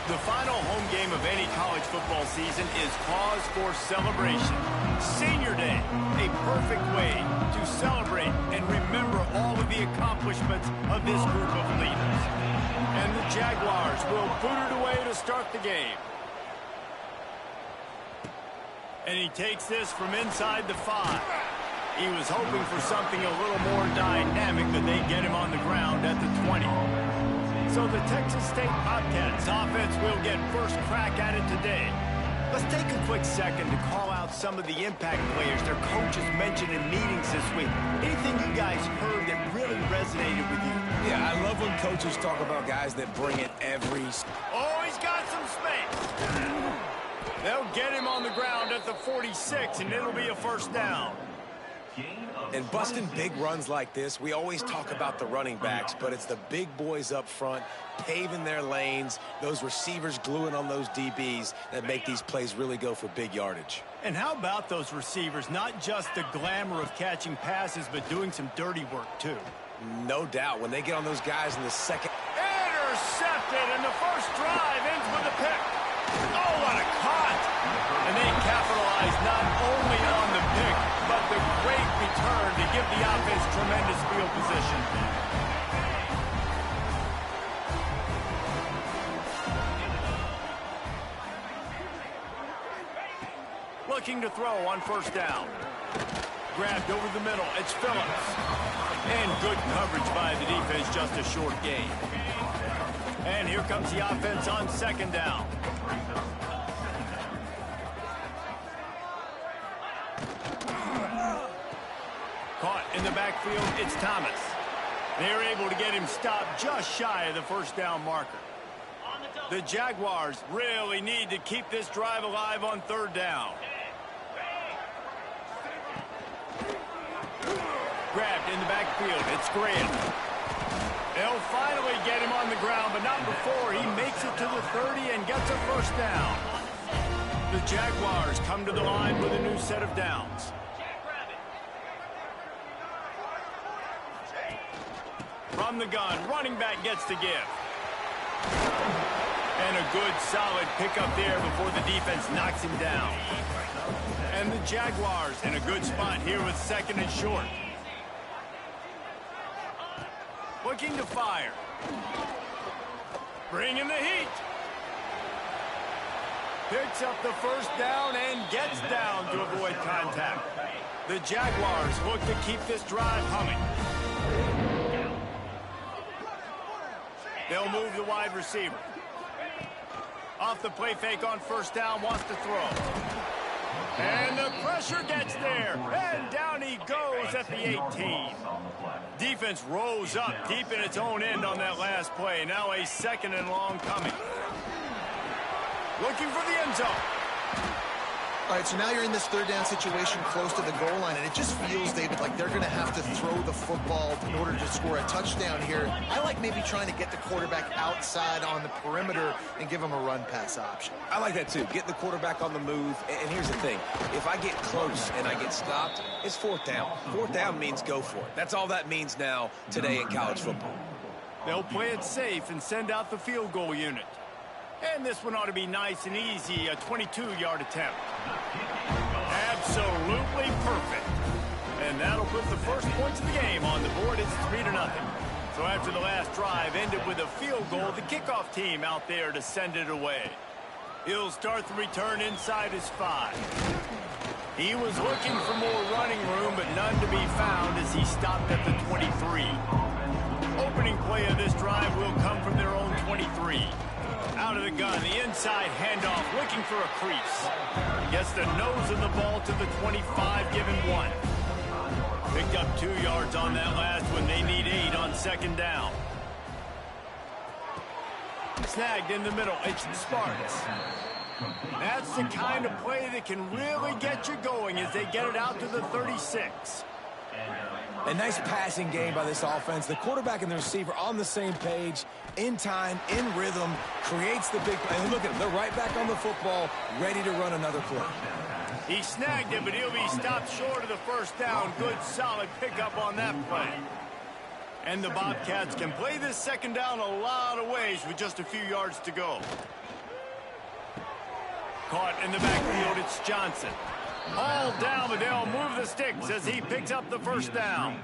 The final home game of any college football season is cause for celebration. Senior Day, a perfect way to celebrate and remember all of the accomplishments of this group of leaders. And the Jaguars will boot it away to start the game. And he takes this from inside the 5. He was hoping for something a little more dynamic, but they get him on the ground at the 20. So the Texas State Bobcats offense will get first crack at it today. Let's take a quick second to call out some of the impact players their coaches mentioned in meetings this week. Anything you guys heard that really resonated with you? Yeah, I love when coaches talk about guys that bring it every... Oh, he's got some space. They'll get him on the ground at the 46, and it'll be a first down. And busting big runs like this, we always talk about the running backs, but it's the big boys up front, paving their lanes, those receivers gluing on those DBs that make these plays really go for big yardage. And how about those receivers? Not just the glamour of catching passes, but doing some dirty work, too. No doubt. When they get on those guys in the second... Intercepted, and the first drive ends with a pick. Oh, what a caught! And they capitalize not only on the pick, but the great return to give the offense tremendous field position. Looking to throw on first down. Grabbed over the middle. It's Phillips. And good coverage by the defense, just a short gain. And here comes the offense on second down. Caught in the backfield, it's Thomas. They're able to get him stopped just shy of the first down marker. The Jaguars really need to keep this drive alive on third down. Grabbed in the backfield, it's Grant. They'll finally get him on the ground, but not before he makes it to the 30 and gets a first down. The Jaguars come to the line with a new set of downs. From the gun, running back gets to give. And a good, solid pickup there before the defense knocks him down. And the Jaguars in a good spot here with second and short. Looking to fire. Bringing the heat. Picks up the first down and gets down to avoid contact. The Jaguars look to keep this drive humming. They'll move the wide receiver. Off the play fake on first down, wants to throw. And the pressure gets there. And down he goes at the 18. Defense rose up deep in its own end on that last play. Now a second and long coming. Looking for the end zone. All right, so now you're in this third down situation close to the goal line, and it just feels, David, like they're going to have to throw the football in order to score a touchdown here. I like maybe trying to get the quarterback outside on the perimeter and give him a run-pass option. I like that, too. Get the quarterback on the move. And here's the thing. If I get close and I get stopped, it's fourth down. Fourth down means go for it. That's all that means now today in college football. They'll play it safe and send out the field goal unit. And this one ought to be nice and easy, a 22-yard attempt. Absolutely perfect. And that'll put the first points of the game on the board. It's 3-0. So after the last drive ended with a field goal, the kickoff team out there to send it away. He'll start the return inside his 5. He was looking for more running room, but none to be found as he stopped at the 23. Opening play of this drive will come from their own 23. Out of the gun, the inside handoff, looking for a crease. Gets the nose of the ball to the 25, giving 1. Picked up 2 yards on that last one. They need 8 on second down. Snagged in the middle. It's the Spartans. That's the kind of play that can really get you going as they get it out to the 36. A nice passing game by this offense. The quarterback and the receiver on the same page, in time, in rhythm, creates the big play. And look at them. They're right back on the football, ready to run another play. He snagged it, but he'll be stopped short of the first down. Good, solid pickup on that play. And the Bobcats can play this second down a lot of ways with just a few yards to go. Caught in the backfield, it's Johnson. All down, but they'll move the sticks as he picks up the first down.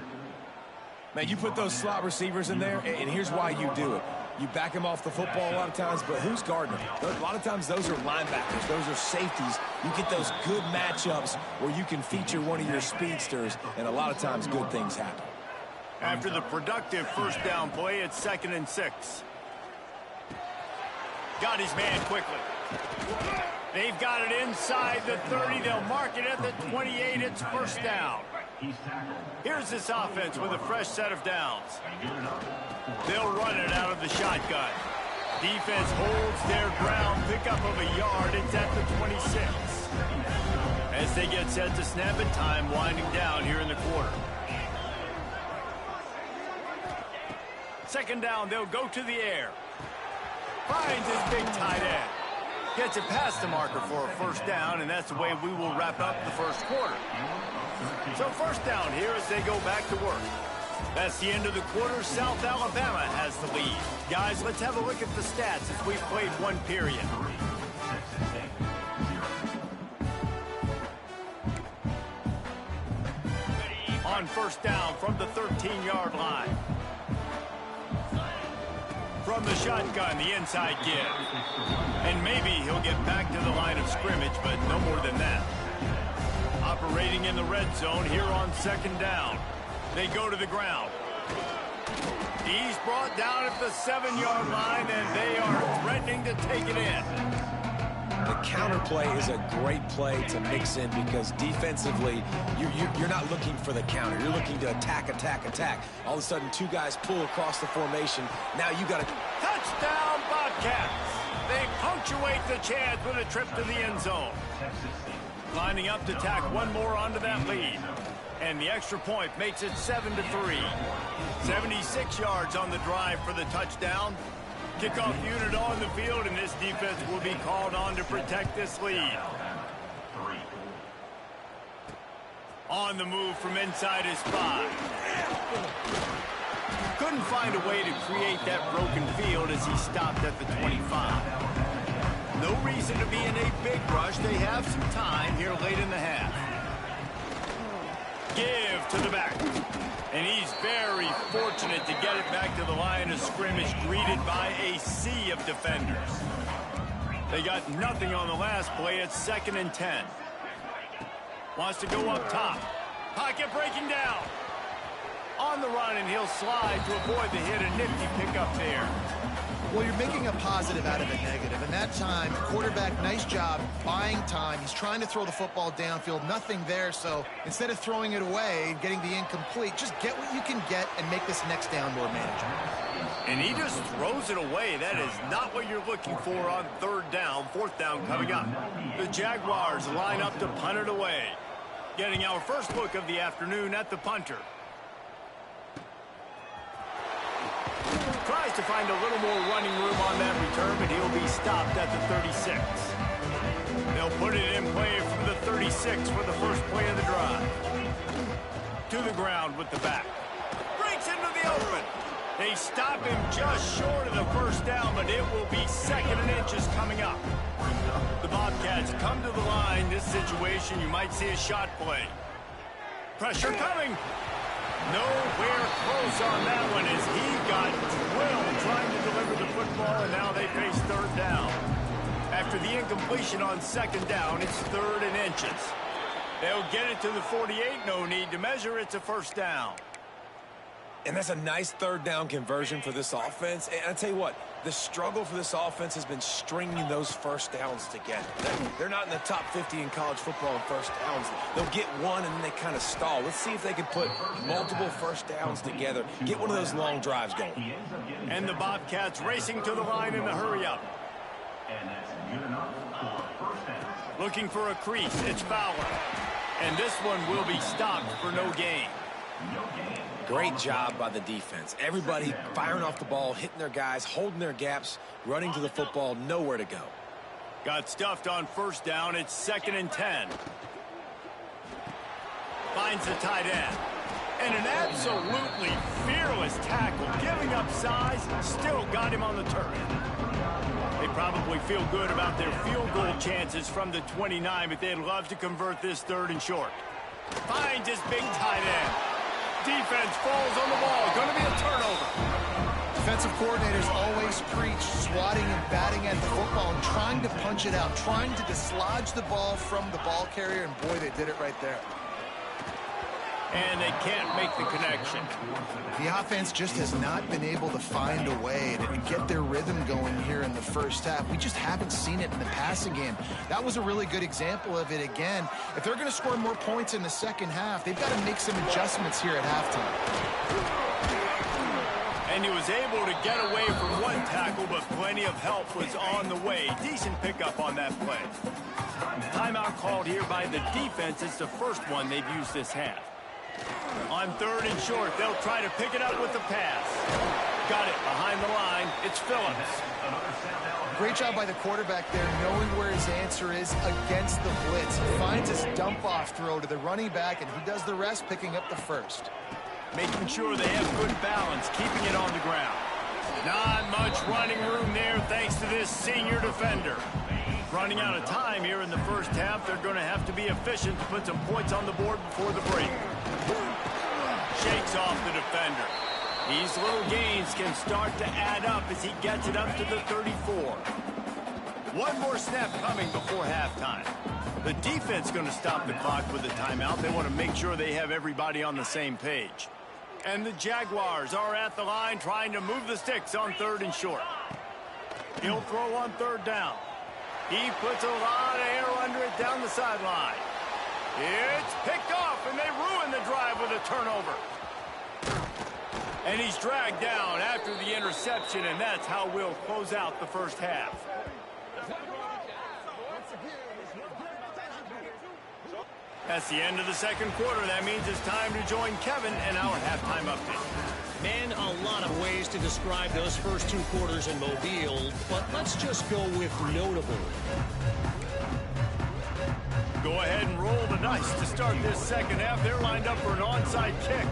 Man, you put those slot receivers in there, and here's why you do it. You back them off the football a lot of times, but who's guarding them? A lot of times those are linebackers. Those are safeties. You get those good matchups where you can feature one of your speedsters, and a lot of times good things happen. After the productive first down play, it's 2nd and 6. Got his man quickly. They've got it inside the 30. They'll mark it at the 28. It's first down. Here's this offense with a fresh set of downs. They'll run it out of the shotgun. Defense holds their ground. Pickup of a yard. It's at the 26. As they get set to snap it, time winding down here in the quarter. 2nd down, they'll go to the air. Finds his big tight end. Gets it past the marker for a first down, and that's the way we will wrap up the first quarter. So first down here as they go back to work. That's the end of the quarter. South Alabama has the lead. Guys, let's have a look at the stats as we've played one period. On first down from the 13-yard line. From the shotgun, the inside give. And maybe he'll get back to the line of scrimmage, but no more than that. Operating in the red zone here on 2nd down. They go to the ground. He's brought down at the 7-yard line, and they are threatening to take it in. The counter play is a great play to mix in because defensively, you're not looking for the counter. You're looking to attack, attack, attack. All of a sudden, 2 guys pull across the formation. Now you got to... Touchdown, Bobcats! They punctuate the chance with a trip to the end zone. Lining up to tack one more onto that lead. And the extra point makes it 7-3. 76 yards on the drive for the touchdown. Kickoff unit on the field, and this defense will be called on to protect this lead. On the move from inside his 5. Couldn't find a way to create that broken field as he stopped at the 25. No reason to be in a big rush. They have some time here late in the half. Give to the back. And he's very fortunate to get it back to the line of scrimmage, greeted by a sea of defenders. They got nothing on the last play. It's 2nd and 10. Wants to go up top. Pocket breaking down. On the run, and he'll slide to avoid the hit. A nifty pickup there. Well, you're making a positive out of a negative, and that time, quarterback, nice job, buying time. He's trying to throw the football downfield, nothing there, so instead of throwing it away and getting the incomplete, just get what you can get and make this next down more manageable. And he just throws it away. That is not what you're looking for on 3rd down. 4th down coming up. The Jaguars line up to punt it away. Getting our first look of the afternoon at the punter. Tries to find a little more running room on that return, but he'll be stopped at the 36. They'll put it in play from the 36 for the first play of the drive. To the ground with the back. Breaks into the open. They stop him just short of the first down, but it will be 2nd and inches coming up. The Bobcats come to the line. This situation, you might see a shot play. Pressure coming. Nowhere close on that one as he got drilled trying to deliver the football, and now they face 3rd down. After the incompletion on 2nd down, it's 3rd and inches. They'll get it to the 48, no need to measure. It's a first down. And that's a nice 3rd down conversion for this offense. And I tell you what, the struggle for this offense has been stringing those first downs together. They're not in the top 50 in college football in first downs. They'll get one and then they kind of stall. Let's see if they can put multiple first downs together, get one of those long drives going. And the Bobcats racing to the line in the hurry-up. Looking for a crease. It's Fowler. And this one will be stopped for no gain. Great job by the defense. Everybody firing off the ball, hitting their guys, holding their gaps, running to the football, nowhere to go. Got stuffed on first down. It's 2nd and 10. Finds the tight end. And an absolutely fearless tackle, giving up size, still got him on the turf. They probably feel good about their field goal chances from the 29, but they'd love to convert this 3rd and short. Finds his big tight end. Defense falls on the ball. Going to be a turnover. Defensive coordinators always preach swatting and batting at the football and trying to punch it out, trying to dislodge the ball from the ball carrier, and boy, they did it right there. And they can't make the connection. The offense just has not been able to find a way to get their rhythm going here in the first half. We just haven't seen it in the passing game. That was a really good example of it again. If they're going to score more points in the second half, they've got to make some adjustments here at halftime. And he was able to get away from one tackle, but plenty of help was on the way. Decent pickup on that play. Timeout called here by the defense. It's the first one they've used this half. On 3rd and short, they'll try to pick it up with the pass. Got it behind the line. It's Phillips. Great job by the quarterback there, knowing where his answer is against the blitz. He finds his dump-off throw to the running back, and he does the rest, picking up the first. Making sure they have good balance, keeping it on the ground. Not much running room there thanks to this senior defender. Running out of time here in the first half. They're going to have to be efficient to put some points on the board before the break. Shakes off the defender. These little gains can start to add up as he gets it up to the 34. One more snap coming before halftime. The defense going to stop the clock with a timeout. They want to make sure they have everybody on the same page. And the Jaguars are at the line trying to move the sticks on 3rd and short. He'll throw on 3rd down. He puts a lot of air under it down the sideline. It's picked off, and they ruin the drive with a turnover. And he's dragged down after the interception, and that's how we'll close out the first half. That's the end of the second quarter. That means it's time to join Kevin and our halftime update. Man, a lot of ways to describe those first 2 quarters in Mobile, but let's just go with notable. Go ahead and roll the dice to start this second half. They're lined up for an onside kick.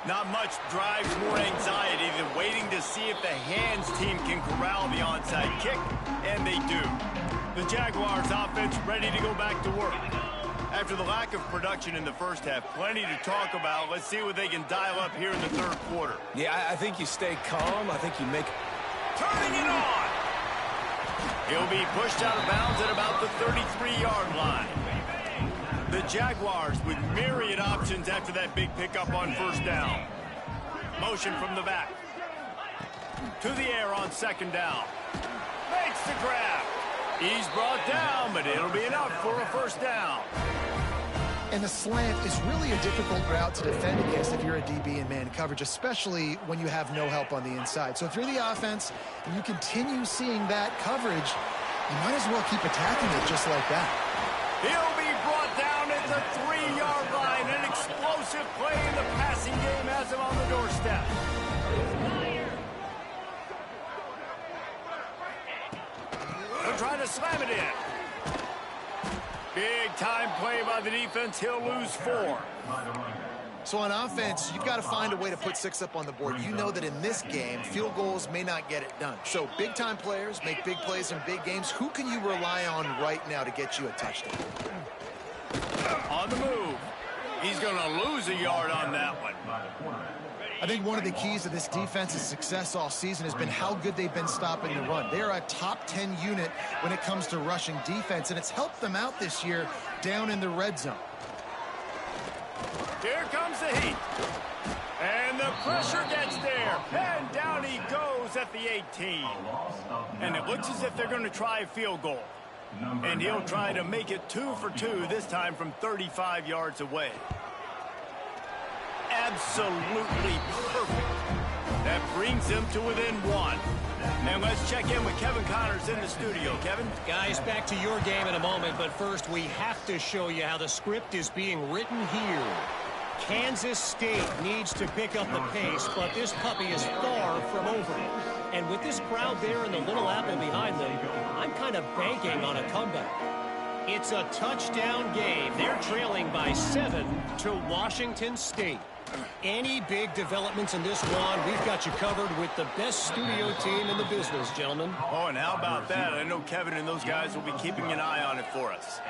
Not much drives more anxiety than waiting to see if the hands team can corral the onside kick, and they do. The Jaguars offense ready to go back to work. After the lack of production in the first half, plenty to talk about. Let's see what they can dial up here in the 3rd quarter. Yeah, I think you stay calm. I think you make... Turning it on! He'll be pushed out of bounds at about the 33-yard line. The Jaguars with myriad options after that big pickup on 1st down. Motion from the back. To the air on 2nd down. Makes the grab. He's brought down, but it'll be enough for a 1st down. And the slant is really a difficult route to defend against if you're a DB in man coverage, especially when you have no help on the inside. So if you're the offense and you continue seeing that coverage, you might as well keep attacking it just like that. He'll be brought down at the 3-yard line. An explosive play in the passing game has him on the doorstep. They'll try to slam it in. Big time play by the defense. He'll lose 4. So on offense, you've got to find a way to put 6 up on the board. You know that in this game, field goals may not get it done. So big-time players make big plays in big games. Who can you rely on right now to get you a touchdown? On the move. He's going to lose a yard on that one. I think one of the keys to this defense's success all season has been how good they've been stopping the run. They are a top 10 unit when it comes to rushing defense, and it's helped them out this year down in the red zone. Here comes the heat. And the pressure gets there. And down he goes at the 18. And it looks as if they're going to try a field goal. And he'll try to make it 2 for 2, this time from 35 yards away. Absolutely perfect. That brings him to within 1. And let's check in with Kevin Connors in the studio. Kevin? Guys, back to your game in a moment, but first we have to show you how the script is being written here. Kansas State needs to pick up the pace, but this puppy is far from over. And with this crowd there and the Little Apple behind them, I'm kind of banking on a comeback. It's a touchdown game. They're trailing by 7 to Washington State. Any big developments in this one, we've got you covered with the best studio team in the business, gentlemen. Oh, and how about that? I know Kevin and those guys will be keeping an eye on it for us.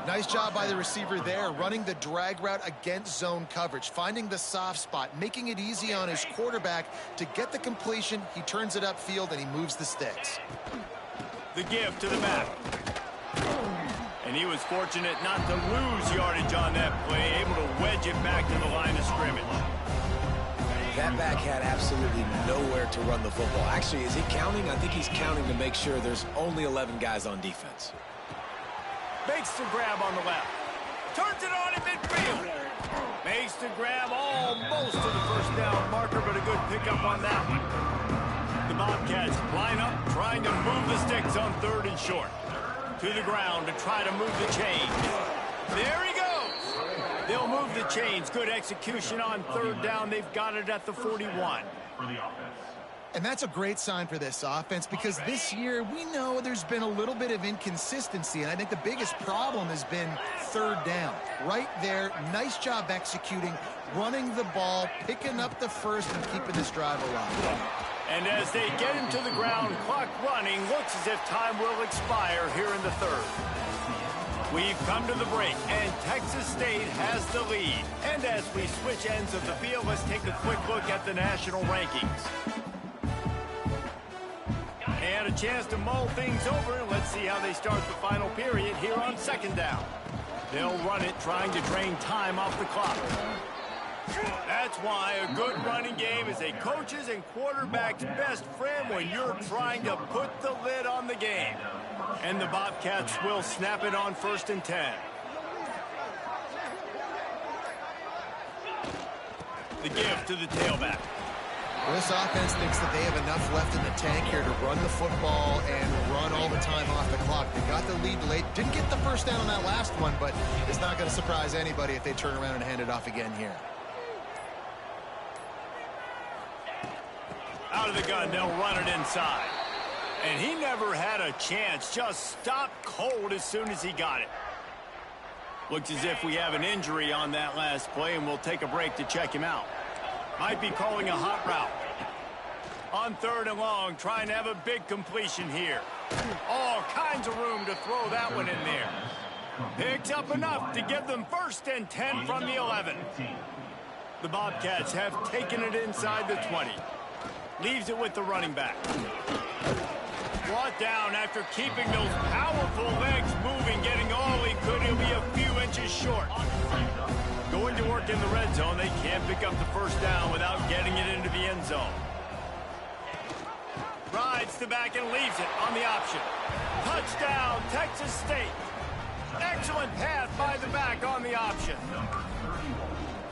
Nice job by the receiver there, running the drag route against zone coverage, finding the soft spot, making it easy on his quarterback to get the completion. He turns it upfield, and he moves the sticks. The give to the back. And he was fortunate not to lose yardage on that play, able to wedge it back to the line of scrimmage. That back had absolutely nowhere to run the football. Actually, is he counting? I think he's counting to make sure there's only 11 guys on defense. Makes the grab on the left. Turns it on in midfield. Makes the grab almost to the first down marker, but a good pickup on that one. The Bobcats line up, trying to move the sticks on 3rd and short. To the ground to try to move the chains. There he goes. They'll move the chains. Good execution on 3rd down. They've got it at the 41. And that's a great sign for this offense, because this year we know there's been a little bit of inconsistency, and I think the biggest problem has been 3rd down. Right there, nice job executing, running the ball, picking up the first, and keeping this drive alive. And as they get him to the ground, clock running, looks as if time will expire here in the 3rd. We've come to the break, and Texas State has the lead. And as we switch ends of the field, let's take a quick look at the national rankings. And a chance to mull things over. Let's see how they start the final period here on 2nd down. They'll run it, trying to drain time off the clock. That's why a good running game is a coach's and quarterback's best friend when you're trying to put the lid on the game. And the Bobcats will snap it on 1st and 10. The give to the tailback. This offense thinks that they have enough left in the tank here to run the football and run all the time off the clock. They got the lead late. Didn't get the first down on that last one, but it's not going to surprise anybody if they turn around and hand it off again here. Out of the gun, they'll run it inside. And he never had a chance, just stopped cold as soon as he got it. Looks as if we have an injury on that last play, and we'll take a break to check him out. Might be calling a hot route. On 3rd and long, trying to have a big completion here. All kinds of room to throw that one in there. Picks up enough to give them 1st and 10 from the 11. The Bobcats have taken it inside the 20. Leaves it with the running back. Brought down after keeping those powerful legs moving, getting all he could. He'll be a few inches short. Going to work in the red zone. They can't pick up the first down without getting it into the end zone. Rides the back and leaves it on the option. Touchdown, Texas State. Excellent pass by the back on the option.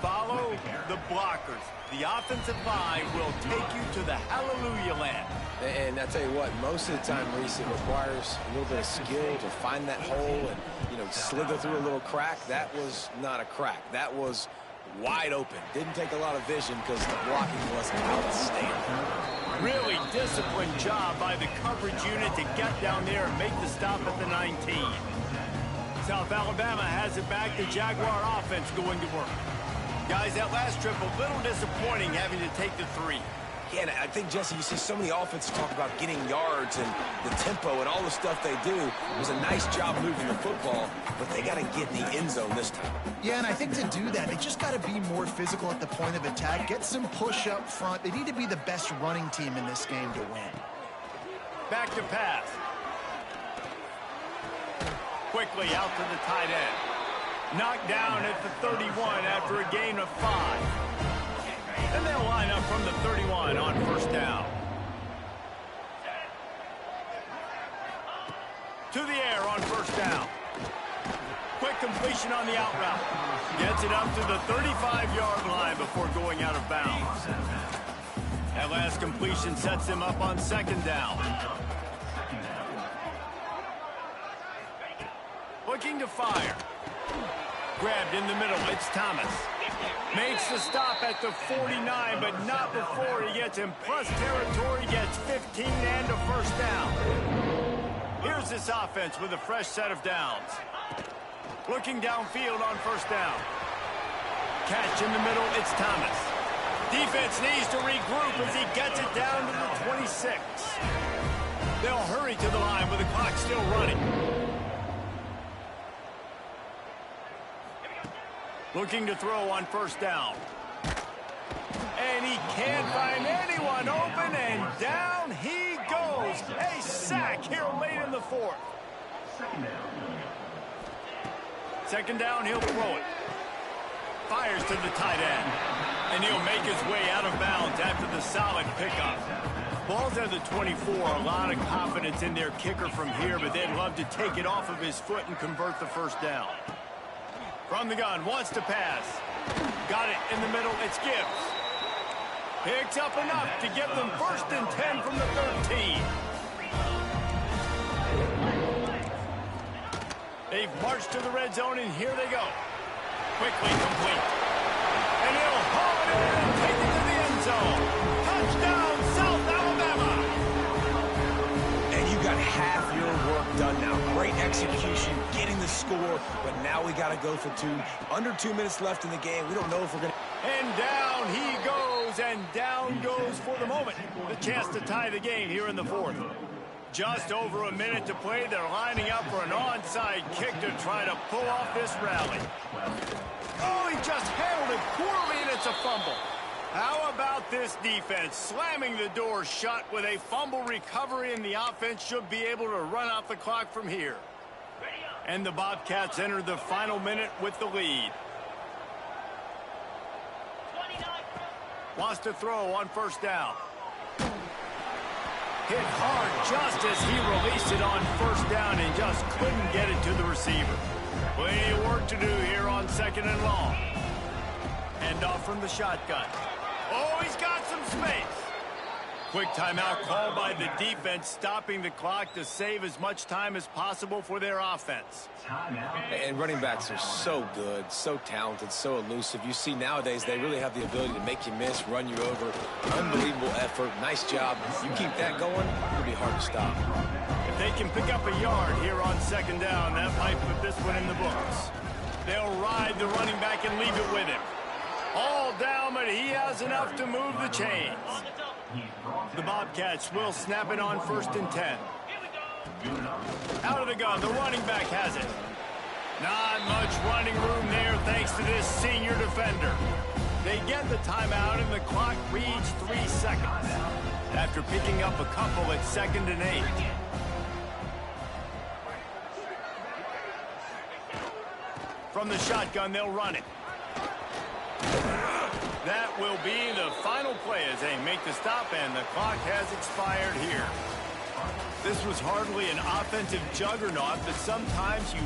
Follow the blockers. The offensive line will take you to the hallelujah land. And I tell you what, most of the time, Reese, it requires a little bit of skill to find that hole and, slither through a little crack. That was not a crack. That was wide open. Didn't take a lot of vision because the blocking was outstanding. Really disciplined job by the coverage unit to get down there and make the stop at the 19. South Alabama has it back. The Jaguar offense going to work. Guys, that last trip a little disappointing, having to take the 3. Yeah, and I think, Jesse, you see so many offenses talk about getting yards and the tempo and all the stuff they do. It was a nice job moving the football, but they got to get in the end zone this time. Yeah, and I think to do that, they just got to be more physical at the point of attack, get some push up front. They need to be the best running team in this game to win. Back to pass. Quickly out to the tight end. Knocked down at the 31 after a gain of 5. And they'll line up from the 31 on first down. To the air on first down. Quick completion on the out route. Gets it up to the 35-yard line before going out of bounds. That last completion sets him up on second down. Looking to fire. Grabbed in the middle. It's Thomas. Makes the stop at the 49, but not before he gets in plus territory, gets 15 and a first down. Here's this offense with a fresh set of downs. Looking downfield on first down. Catch in the middle, it's Thomas. Defense needs to regroup as he gets it down to the 26. They'll hurry to the line with the clock still running. Looking to throw on first down. And he can't find anyone open, and down he goes. A sack here late in the fourth. Second down, he'll throw it. Fires to the tight end. And he'll make his way out of bounds after the solid pickup. Ball's at the 24. A lot of confidence in their kicker from here, but they'd love to take it off of his foot and convert the first down. From the gun, wants to pass. Got it in the middle, it's Gibbs. Picks up enough to get them 1st and 10 from the 13. They've marched to the red zone, and here they go. Quickly complete. And he'll haul it in and take it to the end zone. Touchdown, South Alabama. And you got half your work done now. Great execution, getting the score, but now we got to go for 2. Under 2 minutes left in the game. We don't know if we're going to... And down he goes, and down goes for the moment. The chance to tie the game here in the fourth. Just over a minute to play. They're lining up for an onside kick to try to pull off this rally. Oh, he just handled it poorly, and it's a fumble. How about this defense slamming the door shut with a fumble recovery, and the offense should be able to run out the clock from here. And the Bobcats enter the final minute with the lead. Wants to throw on first down. Hit hard just as he released it on first down and just couldn't get it to the receiver. Plenty of work to do here on 2nd and long. Hand off from the shotgun. Oh, he's got some space. Quick timeout called by the defense, stopping the clock to save as much time as possible for their offense. And running backs are so good, so talented, so elusive. You see nowadays they really have the ability to make you miss, run you over. Unbelievable effort. Nice job. You keep that going, it'll be hard to stop. If they can pick up a yard here on 2nd down, that might put this one in the books. They'll ride the running back and leave it with him. All down, but he has enough to move the chains. The Bobcats will snap it on 1st and 10. Out of the gun, the running back has it. Not much running room there thanks to this senior defender. They get the timeout, and the clock reads 3 seconds. After picking up a couple at 2nd and 8. From the shotgun, they'll run it. That will be the final play as they make the stop, and the clock has expired here. This was hardly an offensive juggernaut, but sometimes you